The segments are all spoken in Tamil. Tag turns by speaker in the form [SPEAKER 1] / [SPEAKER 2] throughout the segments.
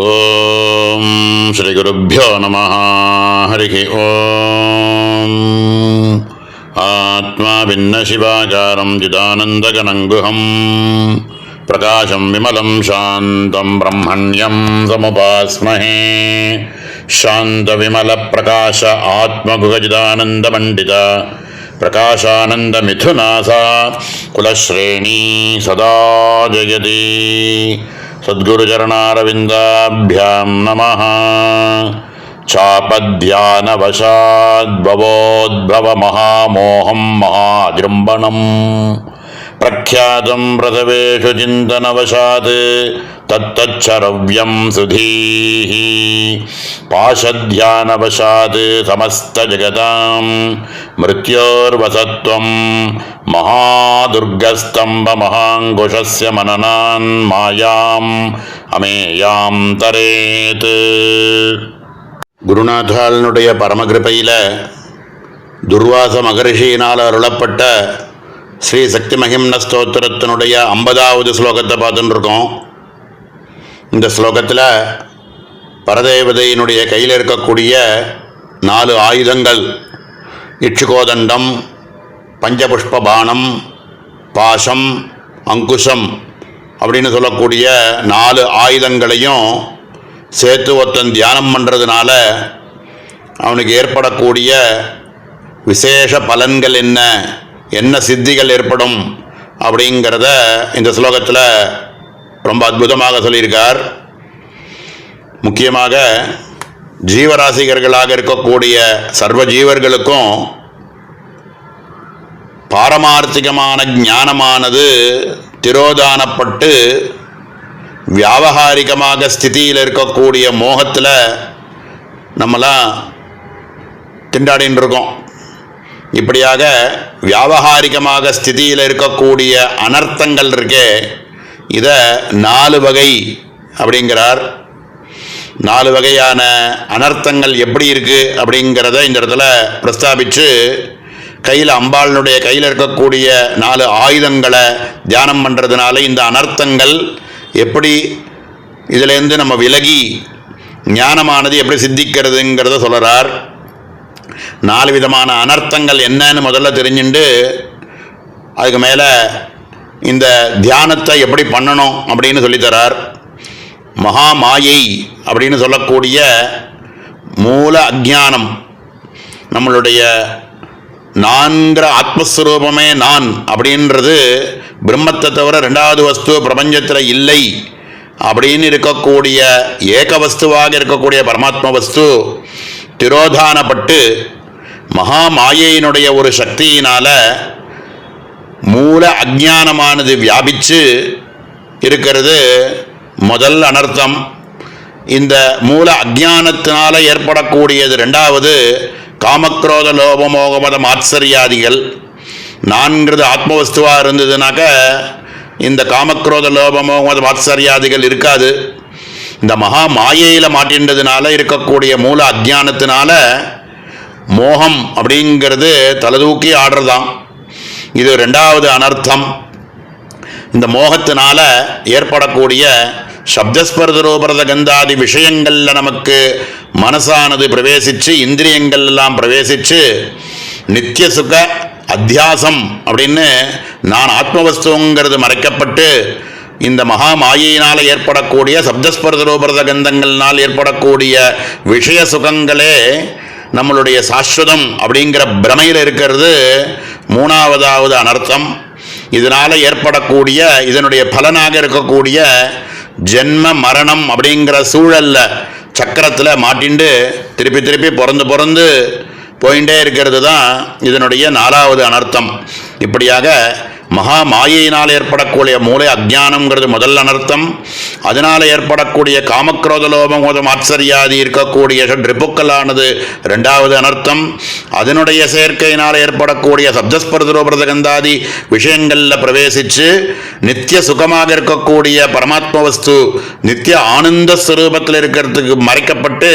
[SPEAKER 1] ஓம் ஸ்ரீ குருப்யோ நம. ஹரி ஓம். ஆத்மா பின்ன சிவாகாரம் சிதானந்தகணங்குஹம் பிரகாசம் விமலம் சாந்தம் பிரம்மண்யம் சமுபாஸ்மஹே. சாந்த விமல பிரகாச ஆத்மகுகஜிதானந்த பண்டித பிரகாசானந்த மிதுநாசா குலஸ்ரேணி சதா ஜயதி. சத்குருச்சரணாரவிந்தாभ्यां நமः. சாபத்யானவசாத்பவோத்பவமஹாமோகம் மகாஜೃಂಭணம் பிரக்யாதம் பிரதவேஷு சிந்தனவசாத் தத்தச்சரவ்யம் சுதீஹி. பாஷத்யானவசாத் சமஸ்தஜகதாம் மிருத்யோர்வசத்வம் மகாதுர்கஸ்தம்ப மகாங்குஷஸ்ய மனநான் மாயாம் அமேயாம் தரேத். குருநாதாலனுடைய பரமகிருபையில் துர்வாச மகரிஷியினால் அருளப்பட்ட ஸ்ரீ சக்தி மகிம்ன ஸ்தோத்திரத்தினுடைய 50வது ஸ்லோகத்தை பார்த்துட்டு இருக்கோம். இந்த ஸ்லோகத்தில் பரதேவதையினுடைய கையில் இருக்கக்கூடிய 4 ஆயுதங்கள், இட்சுகோதண்டம், பஞ்சபுஷ்ப பானம், பாசம், அங்குஷம் அப்படின்னு சொல்லக்கூடிய 4 ஆயுதங்களையும் சேர்த்து ஒருத்தன் தியானம் பண்ணுறதுனால அவனுக்கு ஏற்படக்கூடிய விசேஷ பலன்கள் என்ன சித்திகள் ஏற்படும் அப்படிங்கிறத இந்த ஸ்லோகத்தில் ரொம்ப அற்புதமாக சொல்லியிருக்கார். முக்கியமாக ஜீவராசிகர்களாக இருக்கக்கூடிய சர்வ ஜீவர்களுக்கும் பாரமார்த்திகமான ஞானமானது திரோதானப்பட்டு வியாவகாரிகமாக ஸ்திதியில் இருக்கக்கூடிய மோகத்தில் நம்மளாம் திண்டாடின்னு இருக்கோம். இப்படியாக வியாவகாரிகமாக ஸ்திதியில் இருக்கக்கூடிய அனர்த்தங்கள் இருக்கே, இதை 4 வகை அப்படிங்கிறார். 4 வகையான அனர்த்தங்கள் எப்படி இருக்குது அப்படிங்கிறத இந்த இடத்துல பிரஸ்தாபித்து கையில் அம்பாளுடைய கையில் இருக்கக்கூடிய 4 ஆயுதங்களை தியானம் பண்ணுறதுனால இந்த அனர்த்தங்கள் எப்படி இதிலேருந்து நம்ம விலகி ஞானமானது எப்படி சித்திக்கிறதுங்கிறத சொல்கிறார். 4 விதமான அனர்த்தங்கள் என்னன்னு முதல்ல தெரிஞ்சுண்டு அதுக்கு மேலே இந்த தியானத்தை எப்படி பண்ணணும் அப்படின்னு சொல்லித்தரார். மகா மாயை அப்படின்னு சொல்லக்கூடிய மூல அஜ்ஞானம், நம்மளுடைய நான்கிற ஆத்மஸ்வரூபமே நான் அப்படின்றது பிரம்மத்தை தவிர 2வது வஸ்து பிரபஞ்சத்தில் இல்லை அப்படின்னு இருக்கக்கூடிய ஏக வஸ்துவாக இருக்கக்கூடிய பரமாத்ம வஸ்து திரோதானப்பட்டு மகா மாயையினுடைய ஒரு சக்தியினால் மூல அஜ்ஞானமானது வியாபித்து இருக்கிறது முதல் அனர்த்தம். இந்த மூல அஜ்ஞானத்தினால ஏற்படக்கூடியது 2வது காமக்ரோத லோபமோகமத மாத்சரியாதிகள். நான்கிறது ஆத்மவஸ்துவாக இருந்ததுனாக்க இந்த காமக்ரோத லோபமோகமத மாத்சரியாதிகள் இருக்காது. இந்த மகா மாயையில் மாட்டின்றதுனால இருக்கக்கூடிய மூல அஜ்ஞானத்தினால மோகம் அப்படிங்கிறது தலதூக்கி ஆடுறதாம். இது 2வது அனர்த்தம். இந்த மோகத்தினால ஏற்படக்கூடிய சப்தஸ்பர்த ரூபரத கந்தாதி விஷயங்களில் நமக்கு மனசானது பிரவேசித்து இந்திரியங்கள் எல்லாம் பிரவேசித்து நித்திய சுக அத்தியாசம் அப்படின்னு நான் ஆத்மவஸ்துங்கிறது மறைக்கப்பட்டு இந்த மகா மாயையினால் ஏற்படக்கூடிய சப்தஸ்பர்த ரூபரத கந்தங்கள்னால் ஏற்படக்கூடிய விஷய சுகங்களே நம்மளுடைய சாஸ்வதம் அப்படிங்கிற பிரமையில் இருக்கிறது 3வது அனர்த்தம். இதனால் ஏற்படக்கூடிய இதனுடைய பலனாக இருக்கக்கூடிய ஜென்ம மரணம் அப்படிங்கிற சூழலில் சக்கரத்தில் மாட்டிண்டு திருப்பி திருப்பி பிறந்து போயிட்டே இருக்கிறது தான் இதனுடைய 4வது அனர்த்தம். இப்படியாக மகா மாயையினால் ஏற்படக்கூடிய மூல அஜ்ஞானம்ங்கிறது முதல் அனர்த்தம். அதனால் ஏற்படக்கூடிய காமக்ரோத லோபமோதம் ஆச்சரியாதி இருக்கக்கூடிய ரிப்புக்களானது 2வது அனர்த்தம். அதனுடைய சேர்க்கையினால் ஏற்படக்கூடிய சப்தஸ்பர்தரோபிரத கந்தாதி விஷயங்களில் பிரவேசித்து நித்திய சுகமாக இருக்கக்கூடிய பரமாத்ம வஸ்து நித்திய ஆனந்த ஸ்வரூபத்தில் இருக்கிறதுக்கு மறைக்கப்பட்டு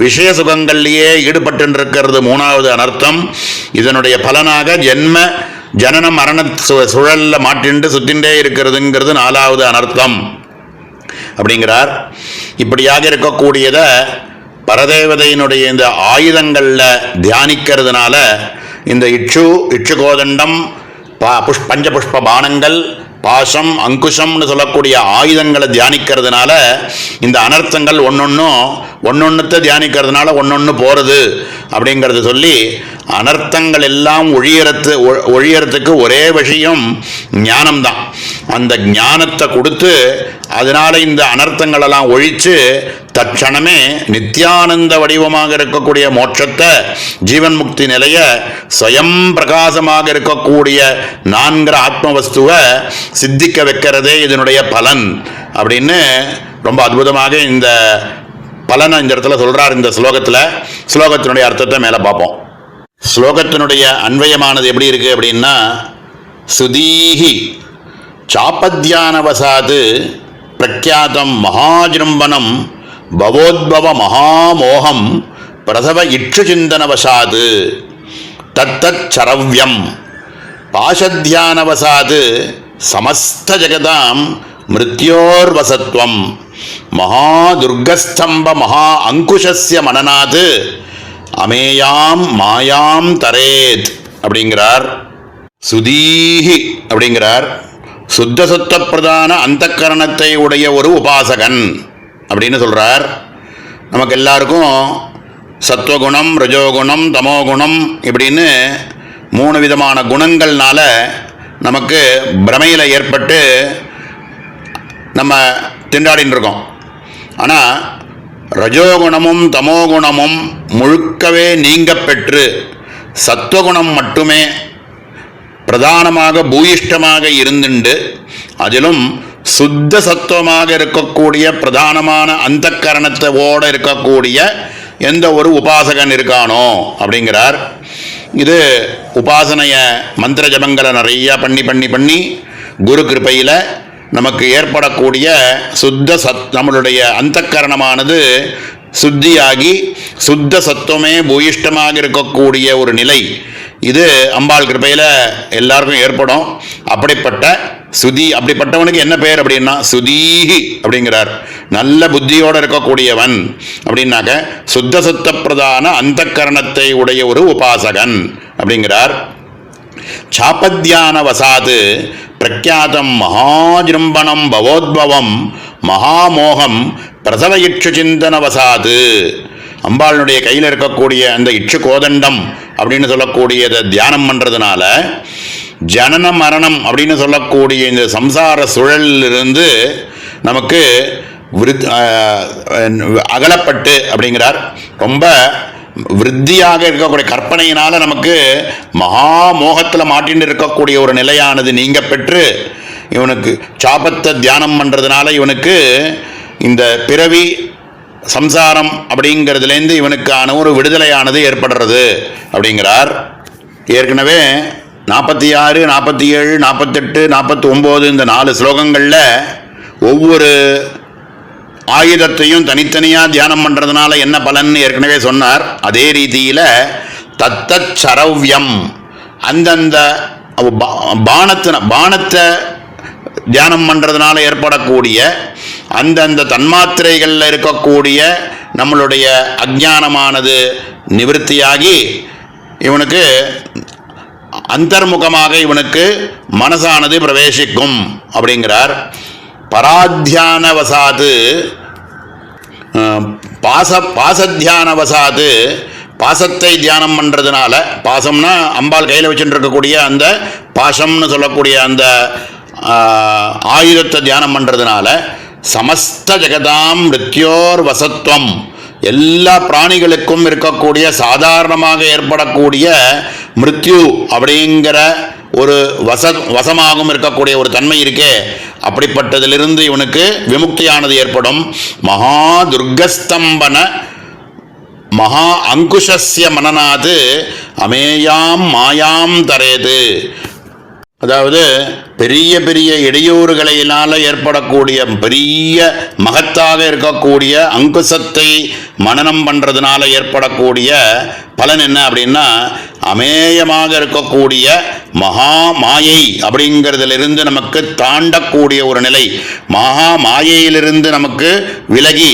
[SPEAKER 1] விஷய சுகங்கள்லேயே ஈடுபட்டு இருக்கிறது 3வது அனர்த்தம். இதனுடைய பலனாக ஜனன மரண சுழலில் மாட்டின்று சுத்தின்றே இருக்கிறதுங்கிறது 4வது அனர்த்தம். அப்படிங்கிறார். இப்படியாக இருக்கக்கூடியதை பரதேவதையினுடைய இந்த ஆயுதங்களில் தியானிக்கிறதுனால இந்த இட்சு கோதண்டம் பஞ்சபுஷ்ப பானங்கள் பாசம் அங்குஷம்னு சொல்லக்கூடிய ஆயுதங்களை தியானிக்கிறதுனால இந்த அனர்த்தங்கள் ஒன்னொன்னுத்தை தியானிக்கிறதுனால ஒன்னொன்று போகிறது அப்படிங்கிறது சொல்லி அனர்த்தங்கள் எல்லாம் ஒழியறதுக்கு ஒரே விஷயம் ஞானம்தான். அந்த ஞானத்தை கொடுத்து அதனால இந்த அனர்த்தங்களெல்லாம் ஒழித்து தட்சணமே நித்யானந்த வடிவமாக இருக்கக்கூடிய மோட்சத்தை ஜீவன் முக்தி நிலைய ஸ்வயம் பிரகாசமாக இருக்கக்கூடிய நான்கிற ஆத்மவஸ்துவை சித்திக்க வைக்கிறதே இதனுடைய பலன் அப்படின்னு ரொம்ப அற்புதமாக இந்த பலனை இந்த இடத்துல சொல்றார். இந்த ஸ்லோகத்தினுடைய அர்த்தத்தை மேலே பார்ப்போம். ஸ்லோகத்தினுடைய அன்வயமானது எப்படி இருக்கு அப்படின்னா, சுதீஹி சாபத்யானவசாது பிரக்யாதம் மகாஜிரும்பனம் பவோத்பவ மகாமோகம் பிரசவ இட்சுசிந்தனவசாது தத்தத் சரவ்யம் பாசத்யானவசாது சமஸ்த ஜெகதாம் மிருத்யோர்வசத்வம் மகாதுர்கஸ்தம்ப மகா அங்குஷஸ்ய மனநாத் அமேயாம் மாயாம் தரேத் அப்படிங்கிறார். சுதீஹி அப்படிங்கிறார். சுத்த சுத்த பிரதான அந்த கரணத்தை உடைய ஒரு உபாசகன் அப்படின்னு சொல்கிறார். நமக்கு எல்லாருக்கும் சத்வகுணம் ரஜோகுணம் தமோகுணம் இப்படின்னு 3 விதமான குணங்கள்னால நமக்கு பிரமையில் ஏற்பட்டு நம்ம திண்டாடின்னு இருக்கோம். ஆனால் ரஜோகுணமும் தமோகுணமும் முழுக்கவே நீங்க பெற்று சத்வகுணம் மட்டுமே பிரதானமாக பூயிஷ்டமாக இருந்துண்டு அதிலும் சுத்த சத்துவமாக இருக்கக்கூடிய பிரதானமான அந்த கரணத்தோடு இருக்கக்கூடிய எந்த ஒரு உபாசகன் இருக்கானோ அப்படிங்கிறார். இது உபாசனைய மந்திர ஜபங்களை நிறையா பண்ணி குரு கிருபையில் நமக்கு ஏற்படக்கூடிய நம்மளுடைய அந்த கரணமானது சுத்தியாகி சுத்த சத்துவமே பூயிஷ்டமாக இருக்கக்கூடிய ஒரு நிலை இது அம்பாள் கிருபையில் எல்லாருக்கும் ஏற்படும். அப்படிப்பட்டவனுக்கு என்ன பேர் அப்படின்னா சுதீஹி அப்படிங்கிறார். நல்ல புத்தியோடு இருக்கக்கூடியவன் அப்படின்னாக்க சுத்த சுத்த பிரதான அந்த கரணத்தை உடைய ஒரு உபாசகன் அப்படிங்கிறார். சாபத்யான வசாது பிரக்யாதம் மகாஜிரும்பணம் பவோத்பவம் மகாமோகம் பிரசவ இட்சு சிந்தன வசாது. அம்பாளுடைய கையில் இருக்கக்கூடிய அந்த இட்சு கோதண்டம் அப்படின்னு சொல்லக்கூடியதை தியானம் பண்ணுறதுனால ஜனன மரணம் அப்படின்னு சொல்லக்கூடிய இந்த சம்சார சுழலிலிருந்து நமக்கு அகலப்பட்டு அப்படிங்கிறார். ரொம்ப விருத்தியாக இருக்கக்கூடிய கற்பனையினால் நமக்கு மகாமோகத்தில் மாட்டின்னு இருக்கக்கூடிய ஒரு நிலையானது நீங்க பெற்று இவனுக்கு சாபத்தை தியானம் பண்ணுறதுனால இவனுக்கு இந்த பிறவி சம்சாரம் அப்படிங்கிறதுலேருந்து இவனுக்கான ஒரு விடுதலையானது ஏற்படுறது அப்படிங்கிறார். ஏற்கனவே 46, 47, 48, 49 இந்த 4 ஸ்லோகங்களில் ஒவ்வொரு ஆயுதத்தையும் தனித்தனியாக தியானம் பண்ணுறதுனால என்ன பலன் ஏற்கனவே சொன்னார். அதே ரீதியில் தத்தத் சரவ்யம் அந்தந்த பானத்தை தியானம் பண்ணுறதுனால ஏற்படக்கூடிய அந்தந்த தன்மாத்திரைகளில் இருக்கக்கூடிய நம்மளுடைய அஜ்ஞானமானது நிவர்த்தியாகி இவனுக்கு அந்தர்முகமாக இவனுக்கு மனசானது பிரவேசிக்கும் அப்படிங்கிறார். பராத்தியானவசாது பாசத்தியானவசாது பாசத்தை தியானம் பண்ணுறதுனால பாசம்னா அம்பாள் கையில் வச்சுட்டு இருக்கக்கூடிய அந்த பாசம்னு சொல்லக்கூடிய அந்த ஆயுதத்தை தியானம் பண்ணுறதுனால சமஸ்த ஜெகதாம் மிருத்யோர் வசத்வம் எல்லா பிராணிகளுக்கும் இருக்கக்கூடிய சாதாரணமாக ஏற்படக்கூடிய மிருத்யு அப்படிங்கிற ஒரு வசமாகவும் இருக்கக்கூடிய ஒரு தன்மை இருக்கே அப்படிப்பட்டதிலிருந்து இவனுக்கு விமுக்தியானது ஏற்படும். மகா துர்கஸ்தம்பன மகா அங்குஷஸ்ய மனநாத் அமேயாம் மாயாம் தரேது. அதாவது பெரிய பெரிய இடையூறுகளினால் ஏற்படக்கூடிய பெரிய மகத்தாக இருக்கக்கூடிய அங்குசத்தை மனனம் பண்ணுறதுனால ஏற்படக்கூடிய பலன் என்ன அப்படின்னா அமேயமாக இருக்கக்கூடிய மகா மாயை அப்படிங்கிறதிலிருந்து நமக்கு தாண்டக்கூடிய ஒரு நிலை, மகா மாயையிலிருந்து நமக்கு விலகி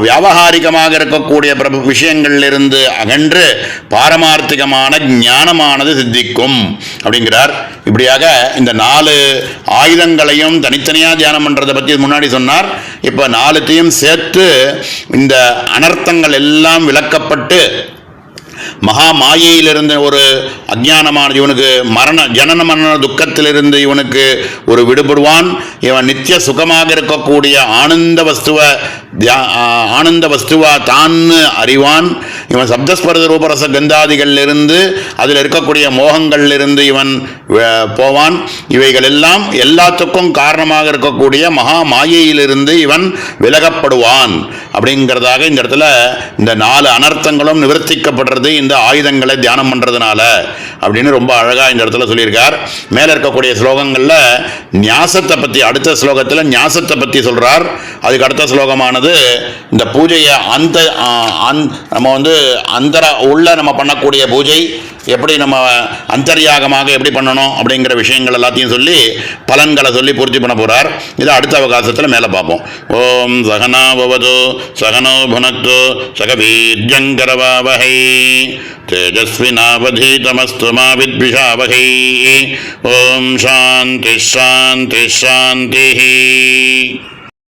[SPEAKER 1] வியாபகாரிகமாக இருக்கக்கூடிய விஷயங்களிலிருந்து அகன்று பாரமார்த்திகமான ஞானமானது சித்திக்கும் அப்படிங்கிறார். இப்படியாக இந்த 4 ஆயுதங்களையும் தனித்தனியாக தியானம் பண்ணுறதை பற்றி முன்னாடி சொன்னார். இப்போ 4த்தையும் சேர்த்து இந்த அனர்த்தங்கள் எல்லாம் விளக்கப்பட்டு மகா மாயையிலிருந்து ஒரு அஜ்ஞானமான இவனுக்கு ஜனன மரண துக்கத்திலிருந்து இவனுக்கு ஒரு விடுபடுவான். இவன் நித்திய சுகமாக இருக்கக்கூடிய ஆனந்த வஸ்துவா தான் அறிவான். இவன் சப்தஸ்பர்த ரூபரச கந்தாதிகளிலிருந்து அதில் இருக்கக்கூடிய மோகங்களிலிருந்து இவன் போவான். இவைகள் எல்லாம் எல்லாத்துக்கும் காரணமாக இருக்கக்கூடிய மகா மாயையிலிருந்து இவன் விலகப்படுவான் அப்படிங்கிறதாக இந்த இடத்துல இந்த 4 அனர்த்தங்களும் நிவர்த்திக்கப்படுறது இந்த ஆயுதங்களை தியானம் பண்ணுறதுனால அப்படின்னு ரொம்ப அழகாக இந்த இடத்துல சொல்லியிருக்கார். மேலே இருக்கக்கூடிய ஸ்லோகங்களில் ஞாசத்தை பற்றி, அடுத்த ஸ்லோகத்தில் ஞாசத்தை பற்றி சொல்கிறார். அதுக்கு அடுத்த ஸ்லோகமானது இந்த பூஜையை நம்ம உள்ள நம்ம பண்ணக்கூடிய பூஜை எப்படி நம்ம அந்தர்யாகமாக எப்படி பண்ணணும் அப்படிங்கிற விஷயங்கள் எல்லாத்தையும் சொல்லி பலன்களை சொல்லி பூர்த்தி பண்ண போகிறார். இதை அடுத்த அவகாசத்தில் மேலே பார்ப்போம். ஓம் சகனா பவது சகனோ புனக்து சகவீர்யங்கரவாவஹை தேஜஸ்வினாவதீதமஸ்து மா வித்விஷாவஹை. ஓம் சாந்தி சாந்தி சாந்தி.